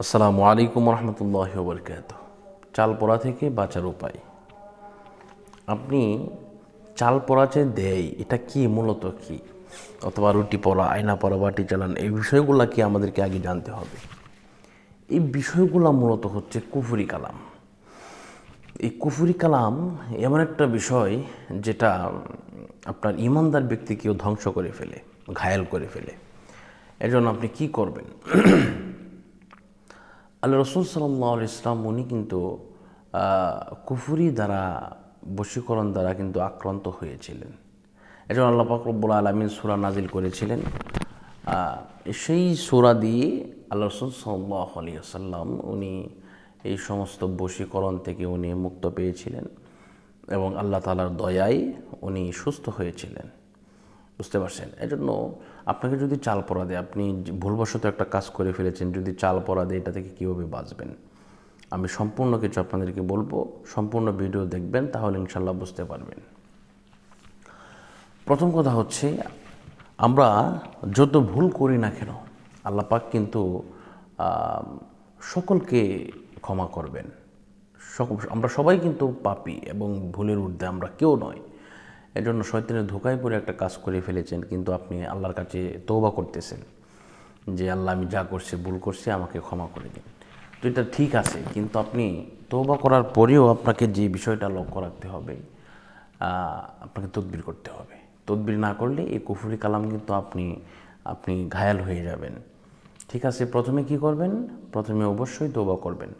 আসসালামু আলাইকুম রহমতুল্লাহি ওয়া বারাকাতুহু। চাল পোড়া থেকে বাঁচার উপায়। আপনি চাল পোড়া যে দেয় এটা কি, মূলত কি, অথবা রুটি পোড়া, আয়না পোড়া, বাটি চালান, এই বিষয়গুলো কি আমাদেরকে আগে জানতে হবে। এই বিষয়গুলো মূলত হচ্ছে কুফরি কালাম। এই কুফরি কালাম এমন একটা বিষয় যেটা আপনার ইমানদার ব্যক্তিকেও ধ্বংস করে ফেলে, ঘায়েল করে ফেলে। এজন্য আপনি কি করবেন? আল্লাহ রসুল সাল্লাল্লাহু আলাইহি ইসলাম উনি কিন্তু কুফরি দ্বারা, বশীকরণ দ্বারা কিন্তু আক্রান্ত হয়েছিলেন। এজন্য আল্লাহ পাক রব্বুল আলামিন সূরা নাজিল করেছিলেন। সেই সূরা দিয়ে আল্লাহ রসুল সাল্লাল্লাহু আলাইহি ওয়াসাল্লাম উনি এই সমস্ত বশীকরণ থেকে উনি মুক্ত পেয়েছিলেন এবং আল্লাহ তাআলার দয়ায় উনি সুস্থ হয়েছিলেন। বুঝতে পারছেন? এজন্য আপনাকে যদি চাল পোড়া দেয়, আপনি ভুলবশত একটা কাজ করে ফেলেছেন, যদি চাল পোড়া দেয় এটা থেকে কীভাবে বাঁচবেন, আমি সম্পূর্ণ কিছু আপনাদেরকে বলবো। সম্পূর্ণ ভিডিও দেখবেন, তাহলে ইনশাল্লাহ বুঝতে পারবেন। প্রথম কথা হচ্ছে, আমরা যত ভুল করি না কেন আল্লাহ পাক কিন্তু সকলকে ক্ষমা করবেন। আমরা সবাই কিন্তু পাপী এবং ভুলের ঊর্ধ্বে আমরা কেউ নয়। এজন্য শয়তানের ধোঁকায় পড়ে একটা কাজ করে ফেলেছেন, কিন্তু আপনি আল্লাহর কাছে তওবা করতেছেন যে আল্লাহ, আমি যা করছি ভুল করছি, আমাকে ক্ষমা করে দিন। তো এটা ঠিক আছে, কিন্তু আপনি তওবা করার পরেও আপনাকে যে বিষয়টা লক্ষ্য রাখতে হবে, আপনাকে তদবির করতে হবে। তদবির না করলে এই কুফরি কালাম কিন্তু আপনি ঘায়াল হয়ে যাবেন। ঠিক আছে, প্রথমে কি করবেন? প্রথমে অবশ্যই তওবা করবেন।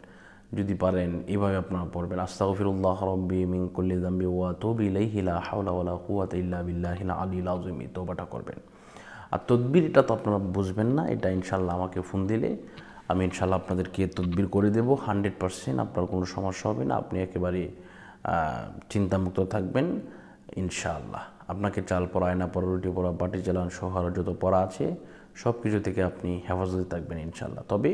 যদি পারেন এভাবে আপনারা পড়বেন, আস্তাগফিরুল্লাহ রাব্বি মিন কুল্লি যামবি ওয়া আতুবু ইলাইহি লা হাওলা ওয়ালা কুওয়াতা ইল্লা বিল্লাহিল আলিয়্যিল আযীম। তওবাটা করবেন। আর তদবির এটা তো আপনারা বুঝবেন না, এটা ইনশাল্লাহ আমাকে ফোন দিলে আমি ইনশাল্লাহ আপনাদেরকে তদবির করে দেবো। 100% আপনার কোনো সমস্যা হবে না, আপনি একেবারে চিন্তামুক্ত থাকবেন ইনশাআল্লাহ। আপনাকে চাল পড়া, আয়না পড়া, রুটি পড়া, বাটি চালান সহ আরও যত পড়া আছে সব কিছু থেকে আপনি হেফাজতে থাকবেন ইনশাআল্লাহ। তবে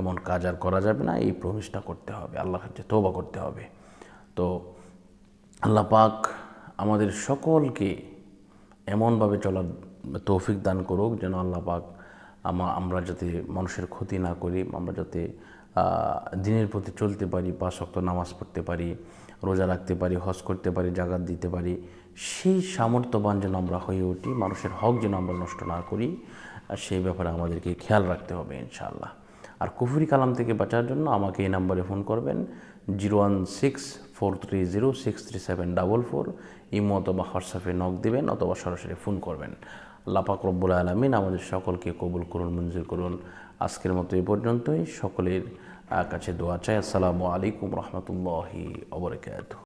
এমন কাজ আর করা যাবে না, এই প্রমিসটা করতে হবে, আল্লাহর কাছে তওবা করতে হবে। তো আল্লাহ পাক আমাদের সকলকে এমনভাবে চলার তৌফিক দান করুক যেন আল্লাহ পাক আমরা যাতে মানুষের ক্ষতি না করি, আমরা যাতে দিনের প্রতি চলতে পারি, 5 ওয়াক্ত নামাজ পড়তে পারি, রোজা রাখতে পারি, হজ করতে পারি, জাকাত দিতে পারি, সেই সামর্থ্যবান যেন আমরা হয়ে উঠি, মানুষের হক যেন আমরা নষ্ট না করি, আর সেই ব্যাপারে আমাদেরকে খেয়াল রাখতে হবে ইনশাআল্লাহ। আর কুফরি কালাম থেকে বাঁচার জন্য আমাকে এই নাম্বারে ফোন করবেন, 01643063744। ইমো অথবা হোয়াটসঅ্যাপে নক দেবেন অথবা সরাসরি ফোন করবেন। আল্লাহ পাক রব্বুল আলামিন আমাদের সকলকে কবুল করুন, মঞ্জুর করুন। আজকের মতো এই পর্যন্তই। সকলের কাছে দোয়া চাই। আসসালামু আলাইকুম রহমতুল্লাহি ওয়া বারাকাতুহু।